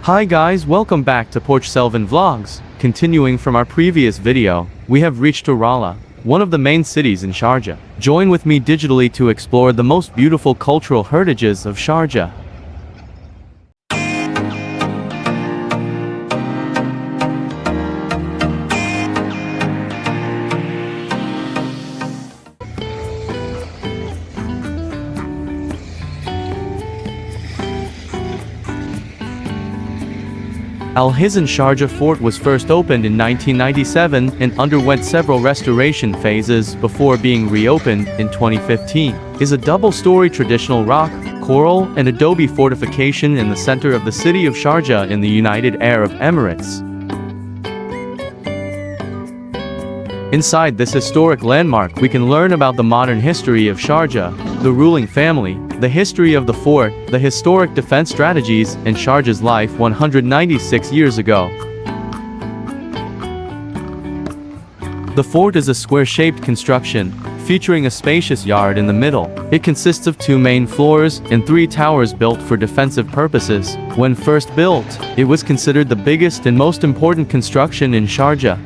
Hi guys, welcome back to Porchselvanvlogs. Continuing from our previous video, we have reached Rolla, one of the main cities in Sharjah. Join with me digitally to explore the most beautiful cultural heritages of Sharjah. Al Hisn Sharjah Fort was first opened in 1997 and underwent several restoration phases before being reopened in 2015. It is a double-story traditional rock, coral, and adobe fortification in the center of the city of Sharjah in the United Arab Emirates. Inside this historic landmark, we can learn about the modern history of Sharjah, the ruling family, the history of the fort, the historic defense strategies, and Sharjah's life 196 years ago. The fort is a square-shaped construction, featuring a spacious yard in the middle. It consists of two main floors and three towers built for defensive purposes. When first built, it was considered the biggest and most important construction in Sharjah.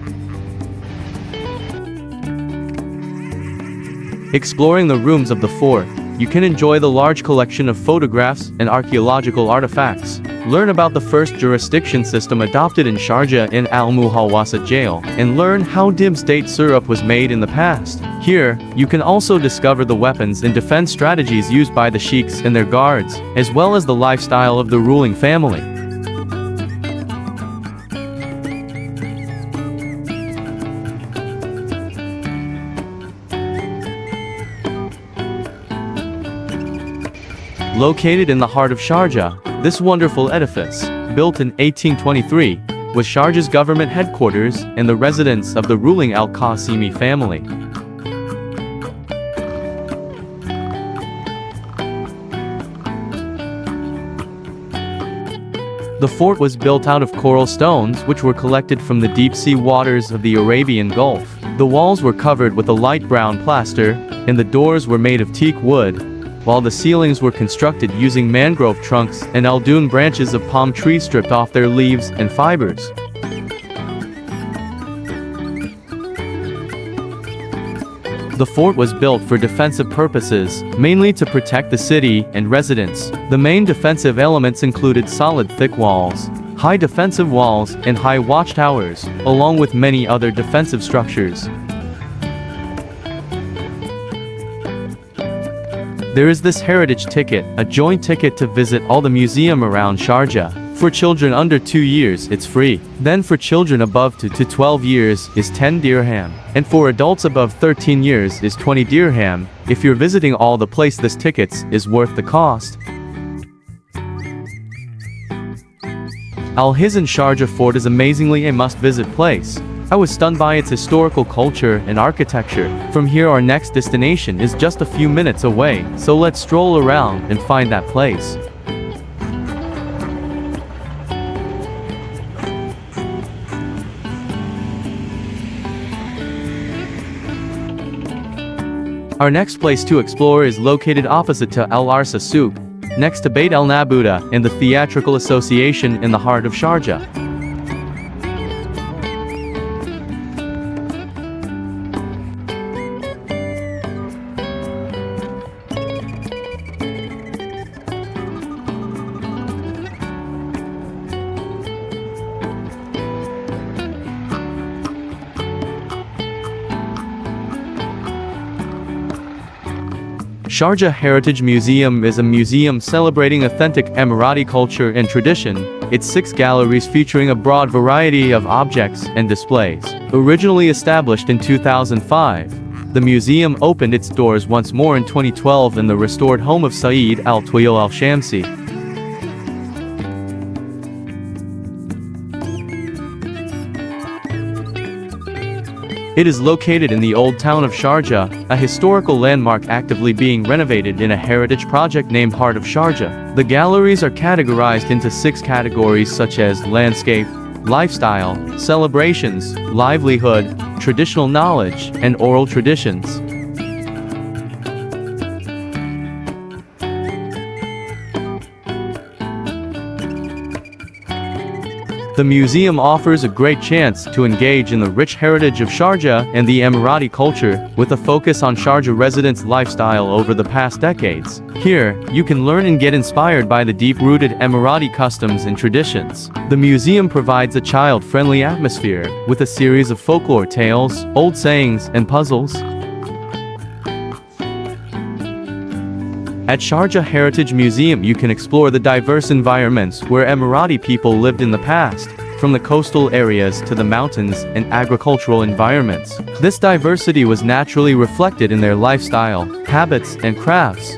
Exploring the rooms of the fort, you can enjoy the large collection of photographs and archaeological artifacts. Learn about the first jurisdiction system adopted in Sharjah in Al Muhawasa jail, and learn how Dibs date syrup was made in the past. Here, you can also discover the weapons and defense strategies used by the sheikhs and their guards, as well as the lifestyle of the ruling family. Located in the heart of Sharjah, this wonderful edifice, built in 1823, was Sharjah's government headquarters and the residence of the ruling Al-Qasimi family. The fort was built out of coral stones which were collected from the deep-sea waters of the Arabian Gulf. The walls were covered with a light brown plaster, and the doors were made of teak wood, while the ceilings were constructed using mangrove trunks and aldoon branches of palm trees stripped off their leaves and fibers. The fort was built for defensive purposes, mainly to protect the city and residents. The main defensive elements included solid thick walls, high defensive walls, and high watchtowers, along with many other defensive structures. There is this heritage ticket, a joint ticket to visit all the museum around Sharjah. For children under 2 years, it's free. Then for children above 2 to 12 years is 10 dirham. And for adults above 13 years is 20 dirham. If you're visiting all the place, this tickets is worth the cost. Al Hisn Sharjah Fort is amazingly a must-visit place. I was stunned by its historical culture and architecture. From here, our next destination is just a few minutes away, so let's stroll around and find that place. Our next place to explore is located opposite to Al Arsa Souk, next to Beit El Nabuda and the Theatrical Association in the heart of Sharjah. Sharjah Heritage Museum is a museum celebrating authentic Emirati culture and tradition. Its 6 galleries featuring a broad variety of objects and displays. Originally established in 2005, the museum opened its doors once more in 2012 in the restored home of Saeed Al-Tuyil Al-Shamsi. It is located in the old town of Sharjah, a historical landmark actively being renovated in a heritage project named Heart of Sharjah. The galleries are categorized into 6 categories such as landscape, lifestyle, celebrations, livelihood, traditional knowledge, and oral traditions. The museum offers a great chance to engage in the rich heritage of Sharjah and the Emirati culture, with a focus on Sharjah residents' lifestyle over the past decades. Here, you can learn and get inspired by the deep-rooted Emirati customs and traditions. The museum provides a child-friendly atmosphere, with a series of folklore tales, old sayings, and puzzles. At Sharjah Heritage Museum you can explore the diverse environments where Emirati people lived in the past, from the coastal areas to the mountains and agricultural environments. This diversity was naturally reflected in their lifestyle, habits, and crafts.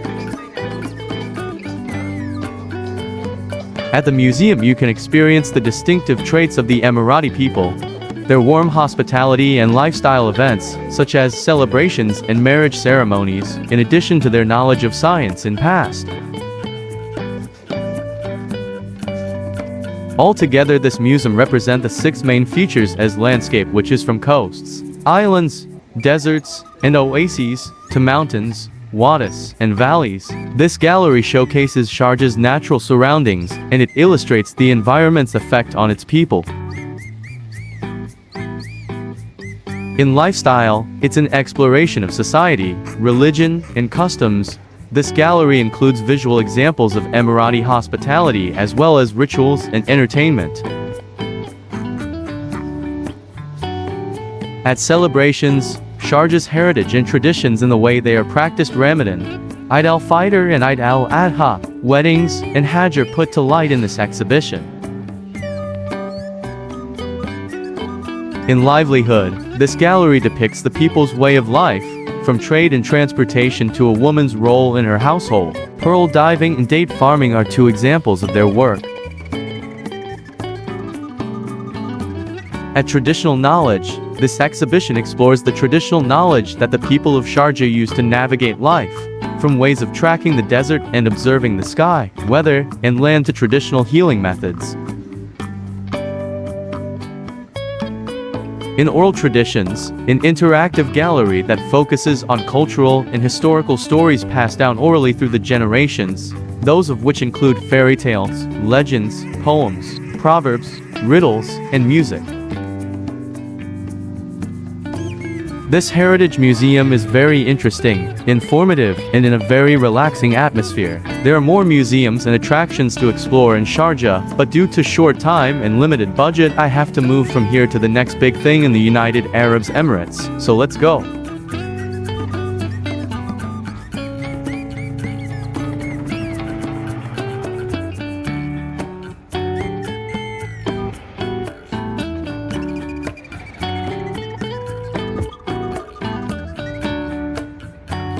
At the museum you can experience the distinctive traits of the Emirati people. Their warm hospitality and lifestyle events, such as celebrations and marriage ceremonies, in addition to their knowledge of science and past. Altogether, this museum represents the 6 main features as landscape, which is from coasts, islands, deserts, and oases, to mountains, wadis, and valleys. This gallery showcases Sharjah's natural surroundings, and it illustrates the environment's effect on its people. In lifestyle, it's an exploration of society, religion, and customs. This gallery includes visual examples of Emirati hospitality as well as rituals and entertainment. At celebrations, Sharjah's heritage and traditions in the way they are practiced Ramadan, Eid al-Fitr and Eid al-Adha, weddings, and Hajj are put to light in this exhibition. In livelihood, this gallery depicts the people's way of life, from trade and transportation to a woman's role in her household. Pearl diving and date farming are 2 examples of their work. At traditional knowledge, this exhibition explores the traditional knowledge that the people of Sharjah use to navigate life, from ways of tracking the desert and observing the sky, weather, and land to traditional healing methods. In oral traditions, an interactive gallery that focuses on cultural and historical stories passed down orally through the generations, those of which include fairy tales, legends, poems, proverbs, riddles, and music. This heritage museum is very interesting, informative, and in a very relaxing atmosphere. There are more museums and attractions to explore in Sharjah, but due to short time and limited budget, I have to move from here to the next big thing in the United Arab Emirates. So let's go.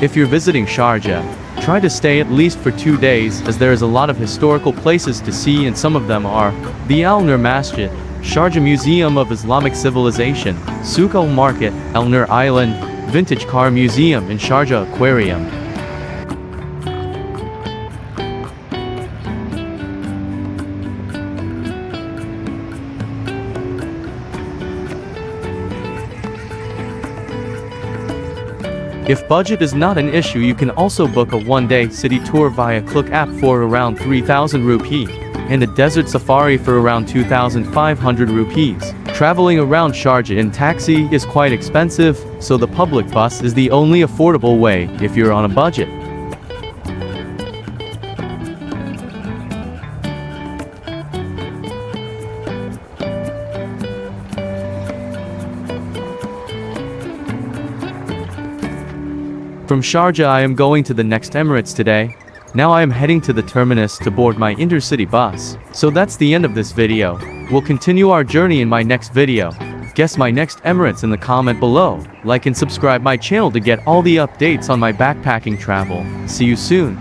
If you're visiting Sharjah, try to stay at least for 2 days, as there is a lot of historical places to see, and some of them are the Al Nur Masjid, Sharjah Museum of Islamic Civilization, Souk Al Market, Al Nur Island, Vintage Car Museum, and Sharjah Aquarium. If budget is not an issue, you can also book a 1-day city tour via Klook app for around 3,000 rupee, and a desert safari for around 2,500 rupees. Traveling around Sharjah in taxi is quite expensive, so the public bus is the only affordable way if you're on a budget. From Sharjah I am going to the next Emirates today. Now I am heading to the terminus to board my intercity bus. So that's the end of this video. We'll continue our journey in my next video. Guess my next Emirates in the comment below. Like and subscribe my channel to get all the updates on my backpacking travel. See you soon.